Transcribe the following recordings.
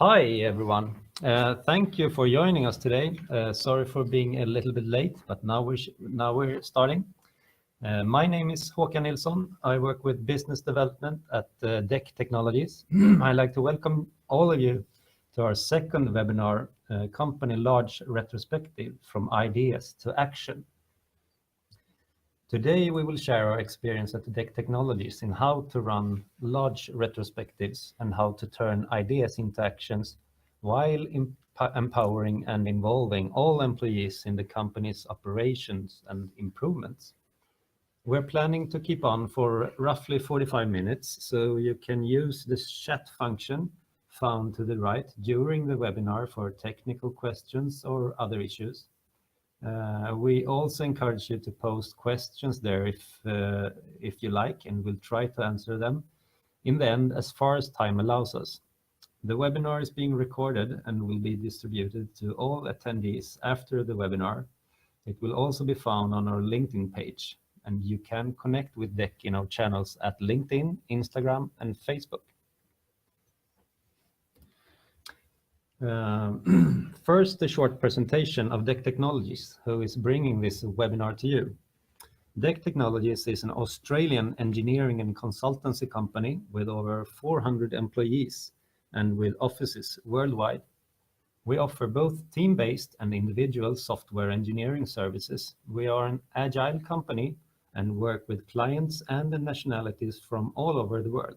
Hi, everyone. Thank you for joining us today. Sorry for being a little bit late, but now we're starting. My name is Håkan Nilsson. I work with business development at DEK Technologies. I'd like to welcome all of you to our second webinar, Company Large Retrospective from Ideas to Action. Today, we will share our experience at DEK Technologies in how to run large retrospectives and how to turn ideas into actions while empowering and involving all employees in the company's operations and improvements. We're planning to keep on for roughly 45 minutes, so you can use the chat function found to the right during the webinar for technical questions or other issues. We also encourage you to post questions there if you like, and we'll try to answer them in the end as far as time allows us. The webinar is being recorded and will be distributed to all attendees after the webinar. It will also be found on our LinkedIn page, and you can connect with DEK in our channels at LinkedIn, Instagram, and Facebook. First, a short presentation of DEK Technologies, who is bringing this webinar to you. DEK Technologies is an Australian engineering and consultancy company with over 400 employees and with offices worldwide. We offer both team-based and individual software engineering services. We are an agile company and work with clients and nationalities from all over the world.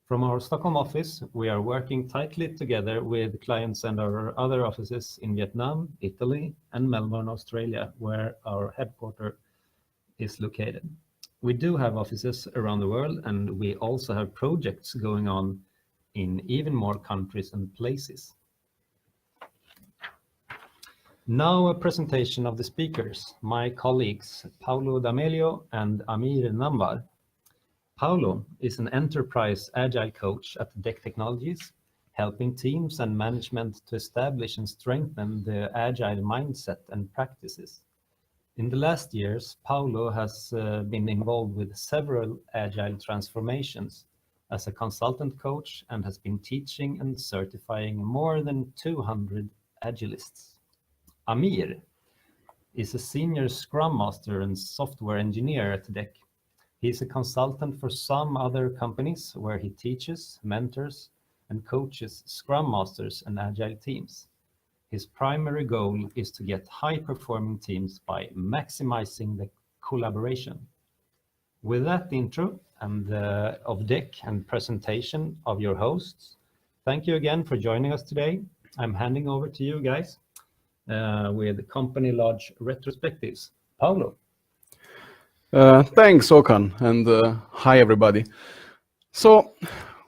From our Stockholm office, we are working tightly together with clients and our other offices in Vietnam, Italy, and Melbourne, Australia, where our headquarters is located. We do have offices around the world, and we also have projects going on in even more countries and places. Now a presentation of the speakers, my colleagues, Paolo D'Amelio and Amir Namvar. Paolo is an enterprise agile coach at DEK Technologies, helping teams and management to establish and strengthen the agile mindset and practices. In the last years, Paolo has been involved with several agile transformations as a consultant coach and has been teaching and certifying more than 200 agilists. Amir is a senior Scrum Master and software engineer at DEK. He is a consultant for some other companies where he teaches, mentors, and coaches Scrum Masters and Agile teams. His primary goal is to get high-performing teams by maximizing the collaboration. With that intro and of DEK and presentation of your hosts, thank you again for joining us today. I'm handing over to you guys with Company Large Retrospectives. Paolo. Thanks, Håkan, and hi, everybody. So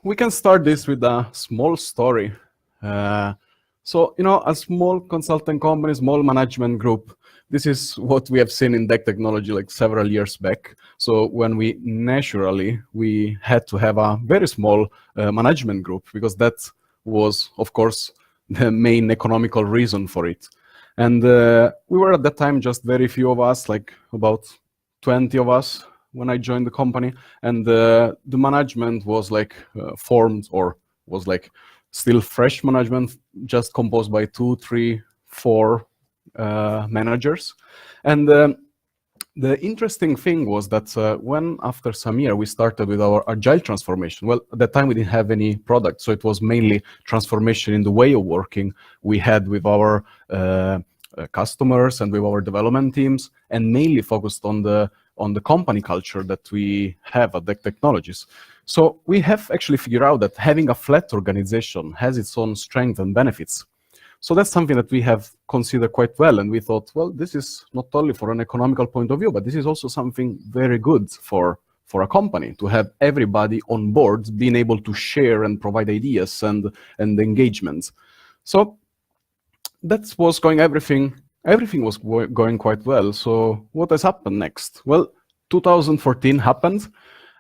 we can start this with a small story. A small consulting company, small management group, this is what we have seen in DEK Technology like several years back. So when we had to have a very small management group because that was, of course, the main economical reason for it. And we were at that time just very few of us, like about 20 of us when I joined the company, and the management was like formed, or was like still fresh management, just composed by 2, 3, 4 managers. And the interesting thing was that when after some year we started with our agile transformation, well, at that time we didn't have any product, so it was mainly transformation in the way of working we had with our customers and with our development teams, and mainly focused on the company culture that we have at DEK Technologies. So we have actually figured out that having a flat organization has its own strengths and benefits. So that's something that we have considered quite well, and we thought, well, this is not only for an economical point of view, but this is also something very good for a company to have everybody on board, being able to share and provide ideas and engagement. So that was going, everything was going quite well. So what has happened next? Well, 2014 happened,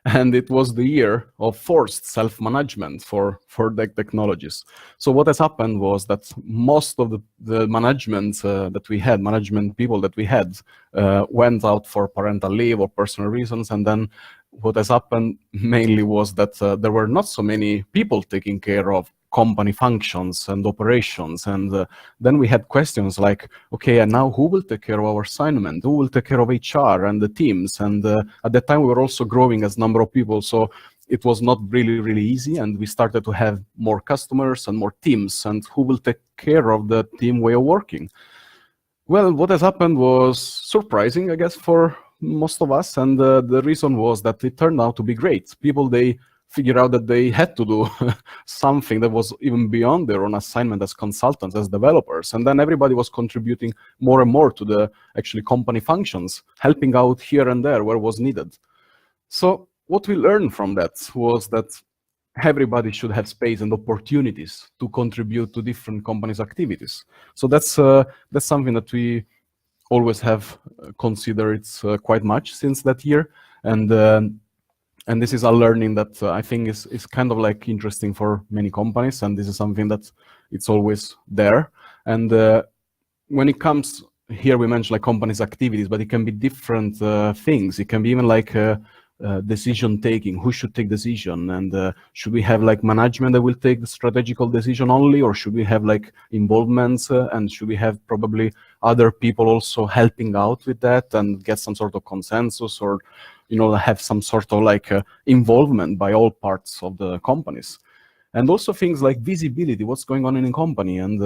and it was the year of forced self-management for DEK Technologies. So what has happened was that most of the management management people that we had went out for parental leave or personal reasons, and then what has happened mainly was that there were not so many people taking care of company functions and operations. And then we had questions like, okay, and now who will take care of our assignment? Who will take care of HR and the teams? And at that time, we were also growing as number of people. So it was not really easy. And we started to have more customers and more teams. And who will take care of the team way of working? Well, what has happened was surprising, I guess, for most of us. And the reason was that it turned out to be great. People, they figured out that they had to do something that was even beyond their own assignment as consultants, as developers. And then everybody was contributing more and more to the actually company functions, helping out here and there where was needed. So what we learned from that was that everybody should have space and opportunities to contribute to different companies' activities. So that's something that we always have considered quite much since that year. And this is a learning that I think is kind of like interesting for many companies. And this is something that it's always there. And when it comes here, we mentioned like companies' activities, but it can be different things. It can be even like decision taking, who should take decision, and should we have like management that will take the strategical decision only, or should we have like involvements, and should we have probably other people also helping out with that and get some sort of consensus, or have some sort of like involvement by all parts of the companies. And also things like visibility, what's going on in a company, and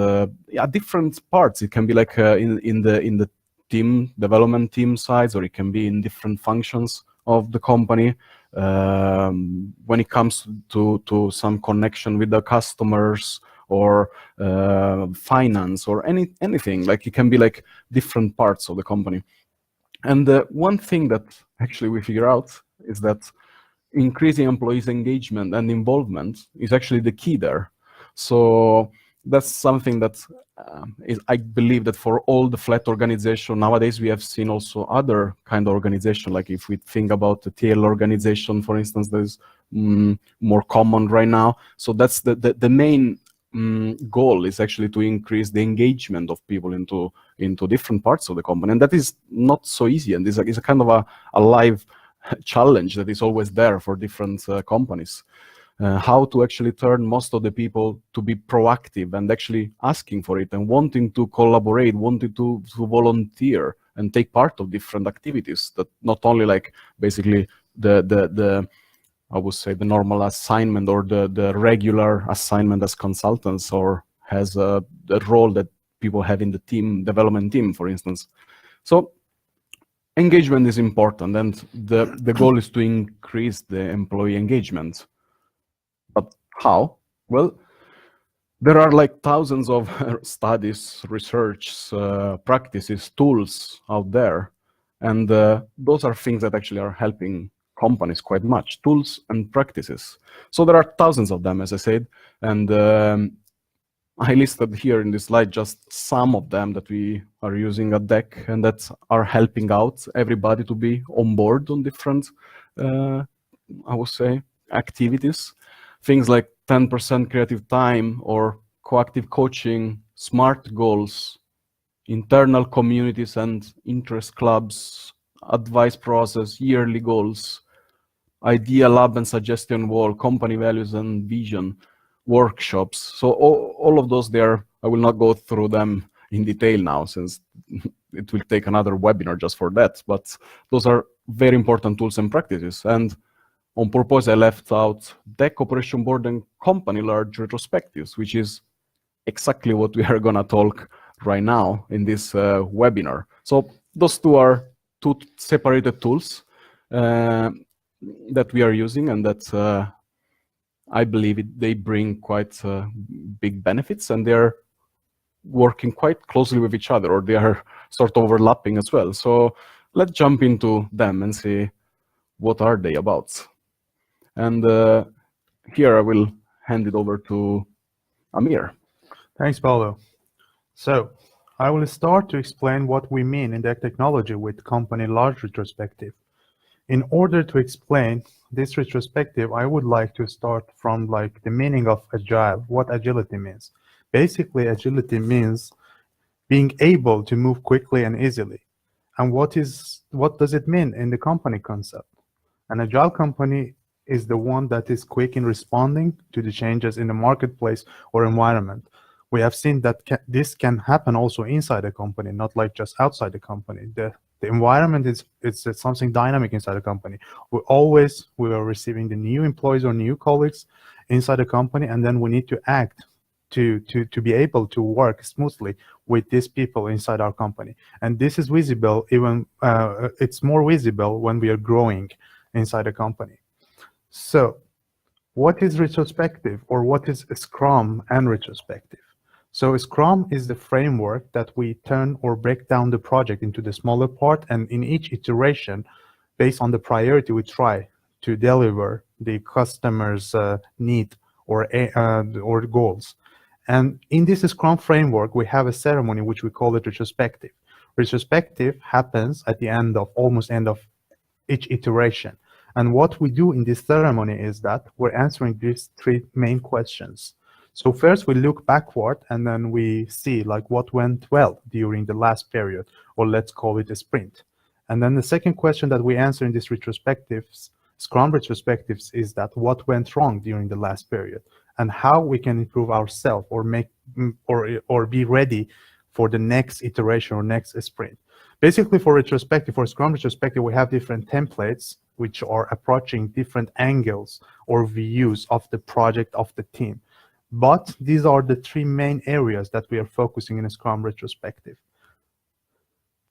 different parts. It can be like in the team development team sides, or it can be in different functions of the company. When it comes to some connection with the customers, or finance, or anything, like it can be like different parts of the company. And one thing that actually we figure out is that increasing employees' engagement and involvement is actually the key there. So that's something that I believe that for all the flat organization nowadays, we have seen also other kind of organization. Like if we think about the TL organization, for instance, that is more common right now. So that's the main goal is actually to increase the engagement of people into different parts of the company. And that is not so easy. And it's a kind of a live challenge that is always there for different companies. How to actually turn most of the people to be proactive and actually asking for it and wanting to collaborate, wanting to volunteer and take part of different activities, that not only like basically the I would say the normal assignment or the regular assignment as consultants, or has the role that people have in the team development team, for instance. So engagement is important, and the goal is to increase the employee engagement. But how? Well, there are like thousands of studies, research, practices, tools out there. And those are things that actually are helping companies quite much, tools and practices. So there are thousands of them, as I said. And I listed here in this slide just some of them that we are using at DEK and that are helping out everybody to be on board on different, I would say, activities. Things like 10% creative time, or coactive coaching, SMART goals, internal communities and interest clubs, advice process, yearly goals, idea lab and suggestion wall, company values and vision, workshops. So all of those there, I will not go through them in detail now, since it will take another webinar just for that. But those are very important tools and practices. And on purpose, I left out DEK Operation Board and Company Large Retrospectives, which is exactly what we are going to talk right now in this webinar. So those two are two separated tools that we are using, and that I believe they bring quite big benefits, and they're working quite closely with each other, or they are sort of overlapping as well. So let's jump into them and see what are they about. And here I will hand it over to Amir. Thanks, Paolo. So I will start to explain what we mean in DEK Technology with company large retrospective. In order to explain this retrospective, I would like to start from like the meaning of agile, what agility means. Basically, agility means being able to move quickly and easily. And what does it mean in the company concept? An agile company is the one that is quick in responding to the changes in the marketplace or environment. We have seen that this can happen also inside a company, not like just outside the company. The environment is something dynamic inside a company. We are receiving the new employees or new colleagues inside the company, and then we need to act to be able to work smoothly with these people inside our company. And this is visible even, it's more visible when we are growing inside a company. So what is retrospective, or what is Scrum and retrospective? So Scrum is the framework that we turn or break down the project into the smaller part, and in each iteration, based on the priority, we try to deliver the customer's need or goals. And in this Scrum framework, we have a ceremony which we call it retrospective. Retrospective happens at the almost end of each iteration. And what we do in this ceremony is that we're answering these three main questions. So first we look backward, and then we see like what went well during the last period, or let's call it a sprint. And then the second question that we answer in this retrospectives, Scrum retrospectives, is that what went wrong during the last period, and how we can improve ourselves or be ready for the next iteration or next sprint. Basically, for Scrum retrospective, we have different templates which are approaching different angles or views of the project of the team. But these are the three main areas that we are focusing in a Scrum retrospective.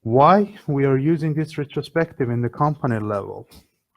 Why we are using this retrospective in the company level?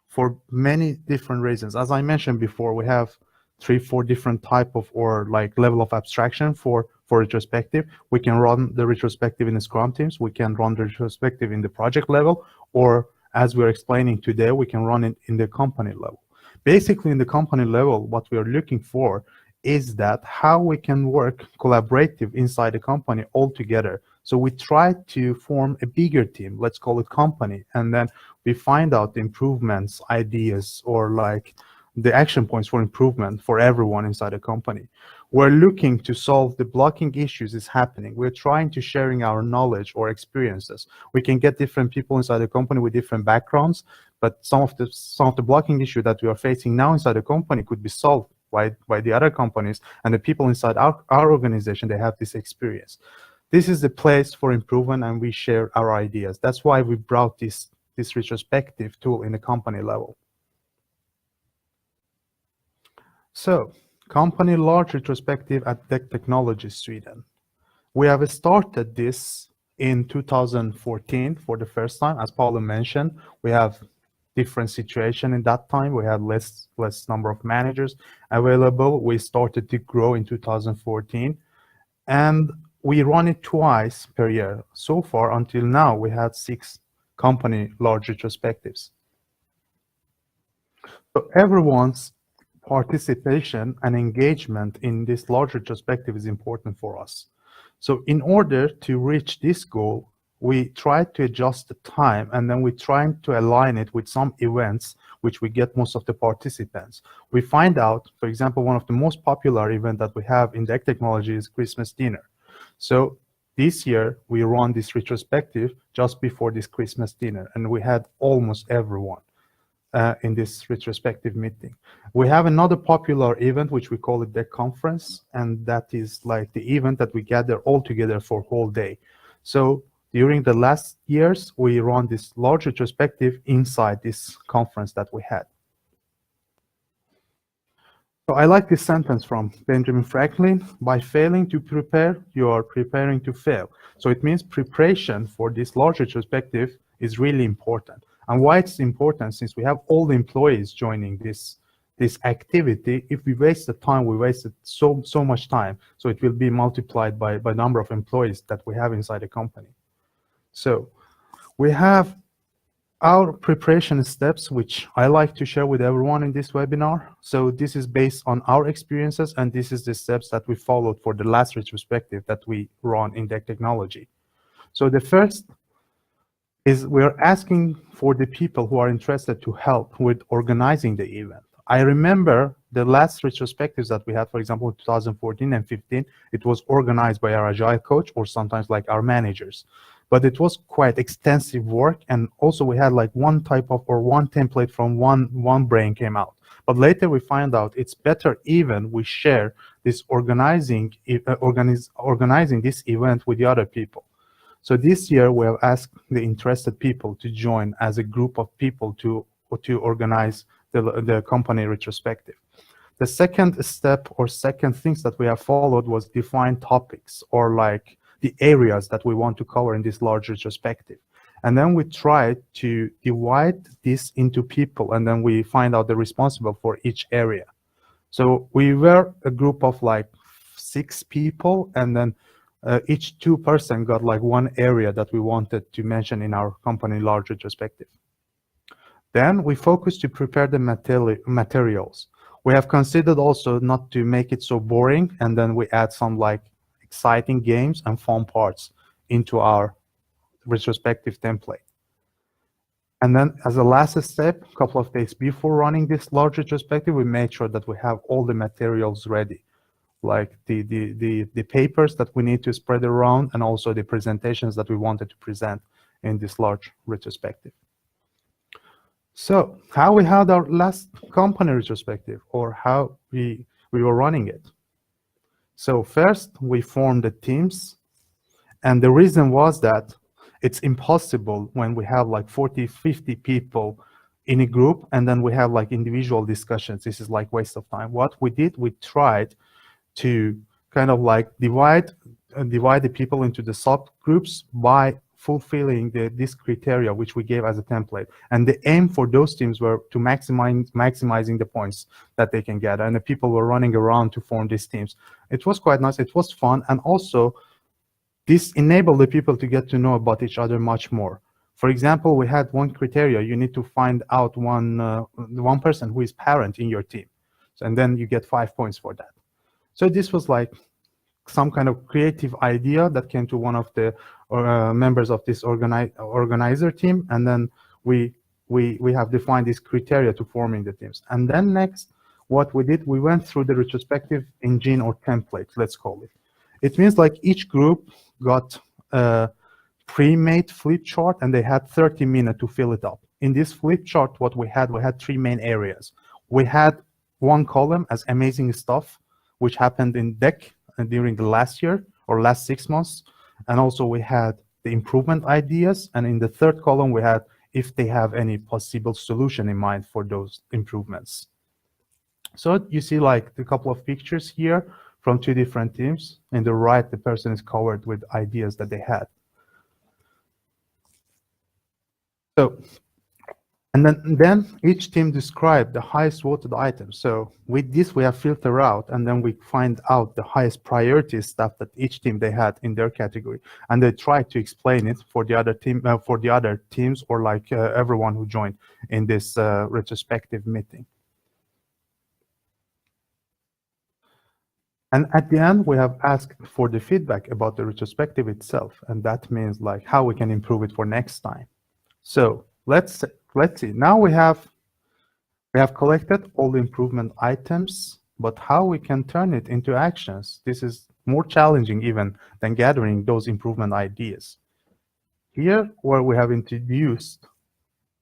For many different reasons. As I mentioned before, we have 3-4 different type of or like level of abstraction for retrospective. We can run the retrospective in the Scrum teams. We can run the retrospective in the project level, or as we're explaining today, we can run it in the company level. Basically, in the company level, what we are looking for is that how we can work collaborative inside the company all together. So we try to form a bigger team, let's call it company, and then we find out the improvements, ideas, or like the action points for improvement for everyone inside the company. We're looking to solve the blocking issues is happening. We're trying to sharing our knowledge or experiences. We can get different people inside the company with different backgrounds, but some of the blocking issue that we are facing now inside the company could be solved by the other companies, and the people inside our organization, they have this experience. This is the place for improvement, and we share our ideas. That's why we brought this retrospective tool in the company level. So, company large retrospective at DEK Technologies, Sweden. We have started this in 2014 for the first time. As Paolo mentioned, we have different situation in that time. We had less number of managers available. We started to grow in 2014, and we run it twice per year. So far, until now, we had 6 company large retrospectives. So everyone's participation and engagement in this large retrospective is important for us. So in order to reach this goal, we try to adjust the time, and then we try to align it with some events which we get most of the participants. We find out, for example, one of the most popular event that we have in DEK Technology is Christmas dinner. So this year we run this retrospective just before this Christmas dinner, and we had almost everyone in this retrospective meeting. We have another popular event which we call it DEK Conference, and that is like the event that we gather all together for a whole day. So during the last years, we run this large retrospective inside this conference that we had. So I like this sentence from Benjamin Franklin: by failing to prepare, you are preparing to fail. So it means preparation for this large retrospective is really important. And why it's important, since we have all the employees joining this activity, if we waste the time, we wasted so much time. So it will be multiplied by number of employees that we have inside the company. So we have our preparation steps, which I like to share with everyone in this webinar. So this is based on our experiences, and this is the steps that we followed for the last retrospective that we run in DEK Technology. So the first is we're asking for the people who are interested to help with organizing the event. I remember the last retrospectives that we had, for example, in 2014 and 15, it was organized by our Agile coach or sometimes like our managers. But it was quite extensive work, and also we had like one type of or one template from one brain came out. But later we find out it's better even we share this organizing this event with the other people. So this year we have asked the interested people to join as a group of people to organize the company retrospective. The second step or second things that we have followed was define topics, or like the areas that we want to cover in this large retrospective. And then we try to divide this into people, and then we find out the responsible for each area. So we were a group of like 6 people, and then each 2% got like one area that we wanted to mention in our company large retrospective. Then we focused to prepare the materials. We have considered also not to make it so boring, and then we add some like exciting games and fun parts into our retrospective template. And then as a last step, a couple of days before running this large retrospective, we made sure that we have all the materials ready, like the papers that we need to spread around, and also the presentations that we wanted to present in this large retrospective. So how we had our last company retrospective, or how we were running it. So first we formed the teams, and the reason was that it's impossible when we have like 40, 50 people in a group, and then we have like individual discussions. This is like waste of time. What we did, we tried to kind of like divide the people into the subgroups by fulfilling this criteria which we gave as a template. And the aim for those teams were to maximizing the points that they can get. And the people were running around to form these teams. It was quite nice. It was fun. And also this enabled the people to get to know about each other much more. For example, we had one criteria. You need to find out one person who is parent in your team. So, and then you get 5 points for that. So this was like some kind of creative idea that came to one of the members of this organizer team, and then we have defined this criteria to forming the teams. And then next, what we did, we went through the retrospective engine or template, let's call it. It means like each group got a pre-made flip chart, and they had 30 minutes to fill it up. In this flip chart, what we had 3 main areas. We had one column as amazing stuff, which happened in DEK during the last year or last 6 months. And also we had the improvement ideas. And in the third column, we had if they have any possible solution in mind for those improvements. So you see like a couple of pictures here from 2 different teams. In the right, the person is covered with ideas that they had. So, and then each team described the highest voted items. So with this, we have filtered out, and then we find out the highest priority stuff that each team they had in their category, and they try to explain it for the other team, for the other teams, or like everyone who joined in this retrospective meeting. And at the end, we have asked for the feedback about the retrospective itself, and that means like how we can improve it for next time. So let's see. Now we have collected all the improvement items, but how we can turn it into actions? This is more challenging even than gathering those improvement ideas. Here, where we have introduced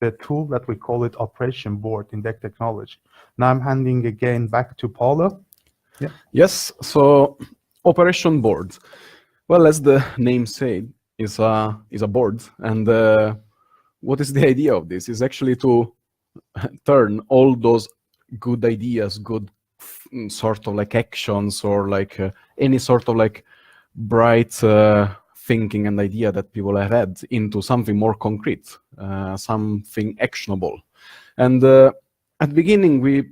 the tool that we call it Operation Board in DEK Technology. Now I'm handing again back to Paolo. Yeah. Yes. So Operation Board. Well, as the name said, is a board, and what is the idea of this? Is actually to turn all those good ideas, good sort of like actions, or like any sort of like bright thinking and idea that people have had into something more concrete, something actionable. And at the beginning, we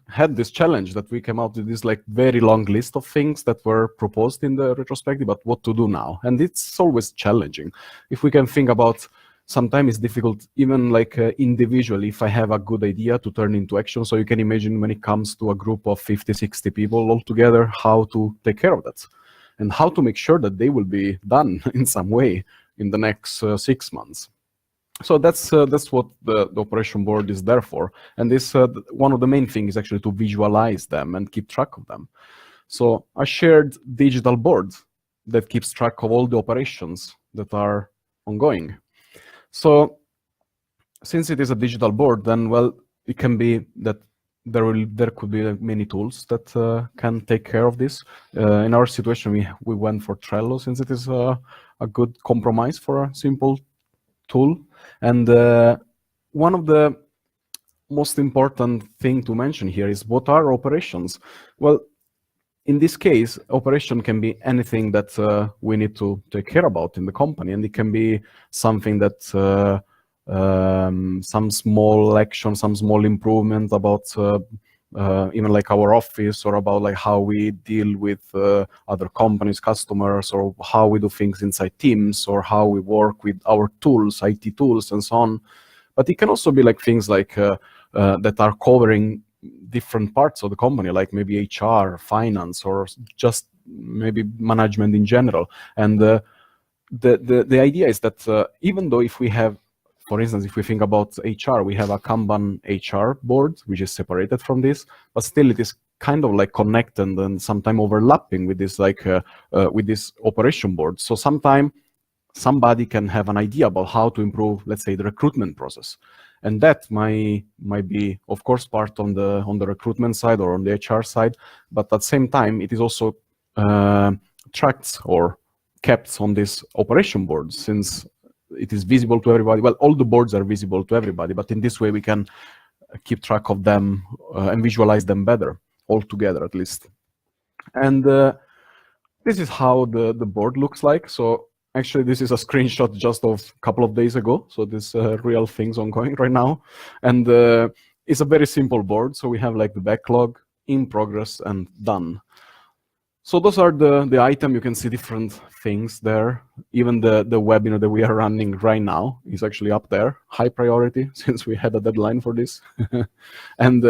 had this challenge that we came out with this like very long list of things that were proposed in the retrospective, but what to do now. And it's always challenging. If we can think about, sometimes it's difficult, even like individually, if I have a good idea to turn into action. So you can imagine when it comes to a group of 50, 60 people all together, how to take care of that and how to make sure that they will be done in some way in the next 6 months. So that's what the Operation Board is there for. And this one of the main things is actually to visualize them and keep track of them. So a shared digital board that keeps track of all the operations that are ongoing. So since it is a digital board, then, well, it can be that there could be many tools that can take care of this. In our situation, we went for Trello since it is a good compromise for a simple tool. And one of the most important thing to mention here is what are operations? Well, in this case, operation can be anything that we need to take care about in the company, and it can be something that some small action, some small improvement about even like our office, or about like how we deal with other companies, customers, or how we do things inside teams, or how we work with our tools, IT tools, and so on. But it can also be like things like that are covering different parts of the company, like maybe HR, finance, or just maybe management in general. And the idea is that even though if we have, for instance, if we think about HR, we have a Kanban HR board, which is separated from this, but still it is kind of like connected and sometimes overlapping with this, like with this operation board. So sometimes somebody can have an idea about how to improve, let's say, the recruitment process. And that might be, of course, part on the recruitment side or on the HR side, but at the same time, it is also tracked or kept on this operation board, since it is visible to everybody. Well, all the boards are visible to everybody, but in this way, we can keep track of them and visualize them better, all together at least. And this is how the board looks like. So actually, this is a screenshot just of a couple of days ago. So this real things ongoing right now. And it's a very simple board. So we have like the backlog, in progress, and done. So those are the item. You can see different things there. Even the webinar that we are running right now is actually up there, high priority, since we had a deadline for this. And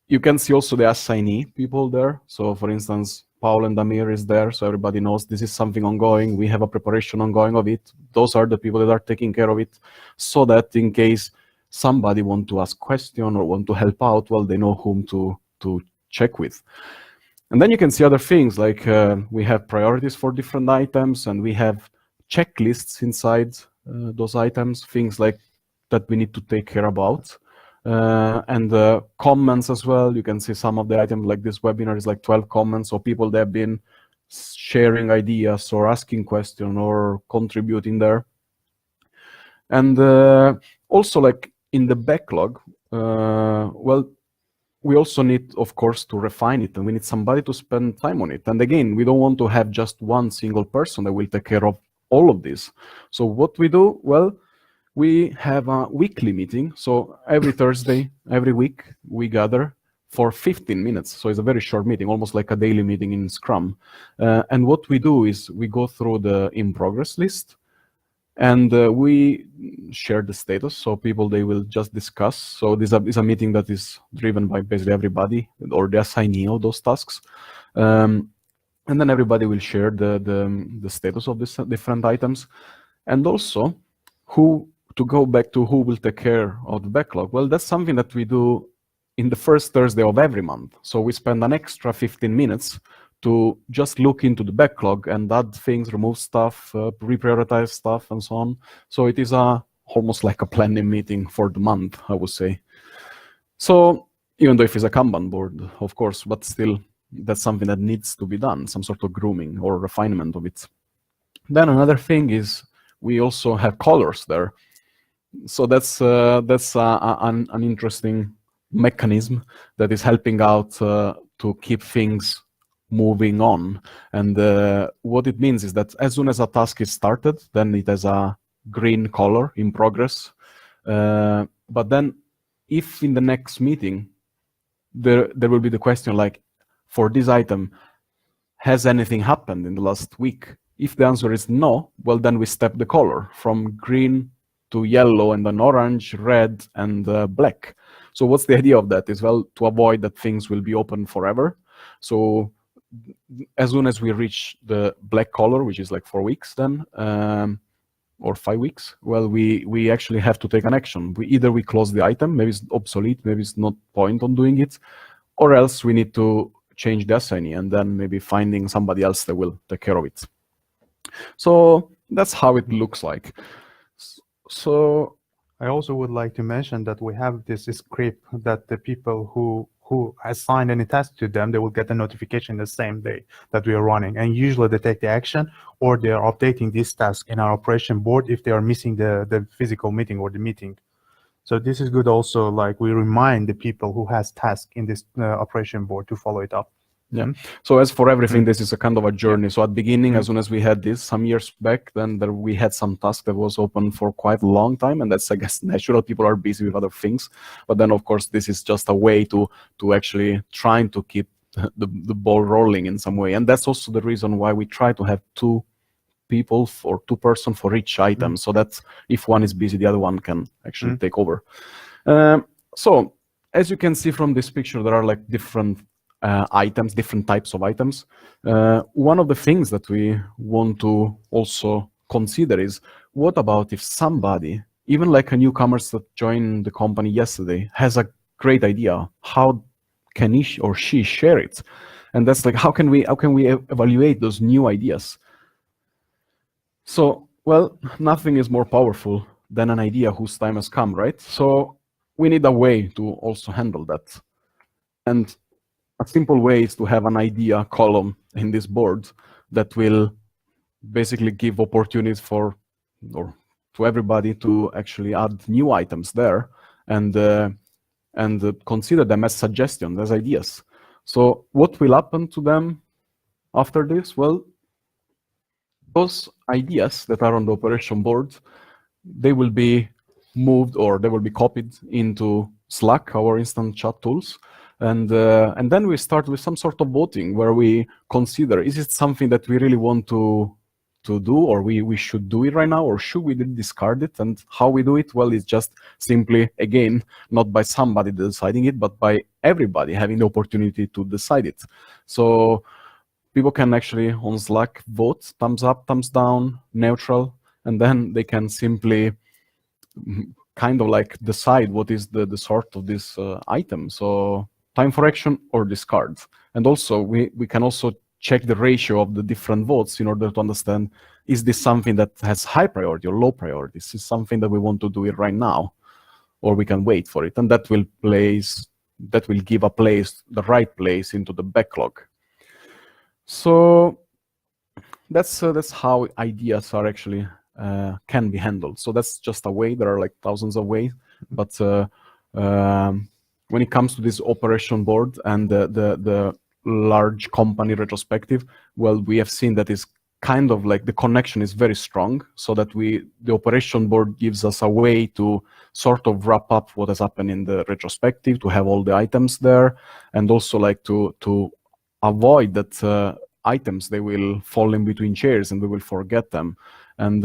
you can see also the assignee people there. So for instance, Paolo and Amir is there, so everybody knows this is something ongoing. We have a preparation ongoing of it. Those are the people that are taking care of it, so that in case somebody want to ask question or want to help out, well, they know whom to check with. And then you can see other things, like we have priorities for different items, and we have checklists inside those items, things like that we need to take care about. And comments as well. You can see some of the items, like this webinar is like 12 comments, or people that have been sharing ideas or asking questions or contributing there. And also, like in the backlog, well, we also need, of course, to refine it, and we need somebody to spend time on it. And again, we don't want to have just one single person that will take care of all of this. So what we do, well, we have a weekly meeting. So every Thursday, every week, we gather for 15 minutes. So it's a very short meeting, almost like a daily meeting in Scrum. And what we do is we go through the in-progress list, and we share the status. So people, they will just discuss. So this is a meeting that is driven by basically everybody, or the assignee of those tasks. And then everybody will share the status of these different items. And also, to go back to who will take care of the backlog, well, that's something that we do in the first Thursday of every month. So we spend an extra 15 minutes to just look into the backlog and add things, remove stuff, reprioritize stuff, and so on. So it is almost like a planning meeting for the month, I would say. So even though if it's a Kanban board, of course, but still, that's something that needs to be done, some sort of grooming or refinement of it. Then another thing is we also have colors there. So that's an interesting mechanism that is helping out to keep things moving on. And what it means is that as soon as a task is started, then it has a green color, in progress. But then if in the next meeting, there will be the question like, for this item, has anything happened in the last week? If the answer is no, well, then we step the color from green to yellow, and then orange, red, and black. So what's the idea of that is, well, to avoid that things will be open forever. So as soon as we reach the black color, which is like 4 weeks then, or 5 weeks, well, we actually have to take an action. Either we close the item, maybe it's obsolete, maybe it's not point on doing it, or else we need to change the assignee and then maybe finding somebody else that will take care of it. So that's how it looks like. So I also would like to mention that we have this script that the people who who assigned any task to them, they will get a notification the same day that we are running. And usually they take the action, or they are updating this task in our operation board if they are missing the physical meeting or the meeting. So this is good also, like we remind the people who has task in this operation board to follow it up. Yeah. So as for everything, this is a kind of a journey. So at the beginning, as soon as we had this some years back, then we had some task that was open for quite a long time, and that's, I guess, natural. People are busy with other things. But then, of course, this is just a way to actually trying to keep the ball rolling in some way. And that's also the reason why we try to have two people for two person for each item, so that if one is busy, the other one can actually take over. So as you can see from this picture, there are like different items, different types of items. One of the things that we want to also consider is, what about if somebody, even like a newcomer that joined the company yesterday, has a great idea? How can he or she share it? And that's like, how can we evaluate those new ideas? So, well, nothing is more powerful than an idea whose time has come, right? So we need a way to also handle that. And a simple way is to have an idea column in this board that will basically give opportunities for, or to everybody to actually add new items there and consider them as suggestions, as ideas. So what will happen to them after this? Well, those ideas that are on the operation board, they will be moved, or they will be copied into Slack, our instant chat tools. And then we start with some sort of voting where we consider, is it something that we really want to do, or we should do it right now, or should we discard it? And how we do it? Well, it's just simply, again, not by somebody deciding it, but by everybody having the opportunity to decide it. So people can actually on Slack vote, thumbs up, thumbs down, neutral, and then they can simply kind of like decide what is the sort of this item. So time for action or discard. And also we can also check the ratio of the different votes in order to understand, is this something that has high priority or low priority? Is this something that we want to do it right now, or we can wait for it? And that will give a place, the right place into the backlog. So that's how ideas are actually can be handled. So that's just a way. There are like thousands of ways, but when it comes to this operation board and the large company retrospective, well, we have seen that is kind of like the connection is very strong, so that the operation board gives us a way to sort of wrap up what has happened in the retrospective, to have all the items there, and also like to avoid that items, they will fall in between chairs and we will forget them. And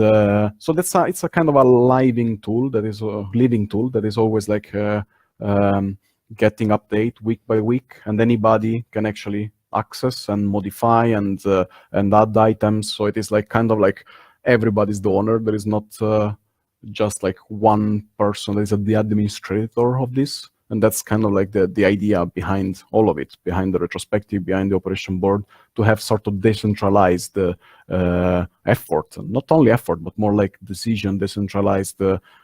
so it's a kind of a living tool that is a living tool that is always like getting update week by week, and anybody can actually access and modify and add items. So it is like kind of like everybody's the owner. There is not just like one person that is the administrator of this. And that's kind of like the idea behind all of it, behind the retrospective, behind the operation board, to have sort of decentralized effort, not only effort, but more like decision, decentralized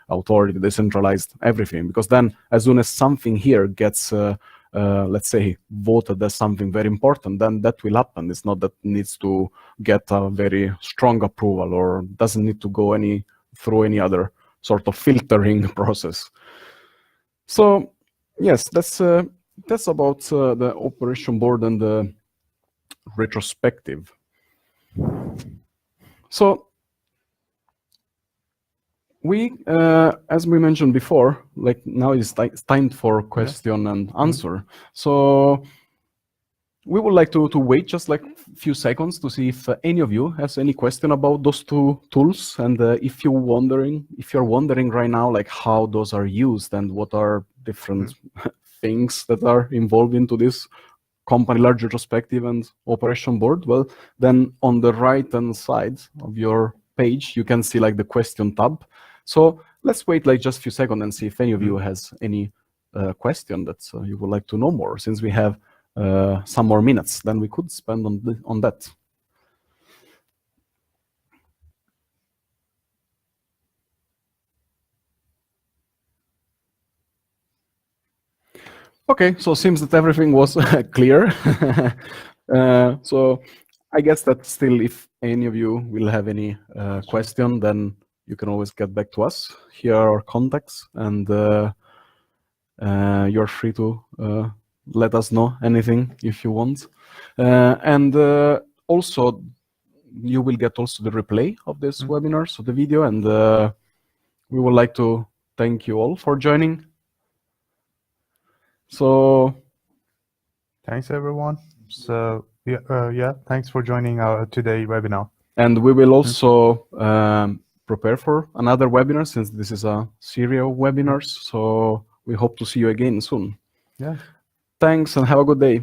authority, decentralized everything. Because then as soon as something here gets, let's say, voted as something very important, then that will happen. It's not that it needs to get a very strong approval, or doesn't need to go through any other sort of filtering process. So yes, that's about the operation board and the retrospective. So we, as we mentioned before, like now it's time for question and answer. So we would like to wait just like a few seconds to see if any of you has any question about those two tools, and if you're wondering right now like how those are used and what are different things that are involved into this company large retrospective and operation board, well, then on the right hand side of your page you can see like the question tab. So let's wait like just a few seconds and see if any of you has any question that you would like to know more, since we have some more minutes than we could spend on that. Okay, so seems that everything was clear. So I guess that still, if any of you will have any question, then you can always get back to us. Here are our contacts, and you're free to let us know anything if you want. And also, you will get also the replay of this webinar, so the video, and we would like to thank you all for joining. So Thanks, everyone. So yeah, thanks for joining our today webinar. and we will also prepare for another webinar, since this is a serial webinars. So we hope to see you again soon. Yeah. Thanks and have a good day.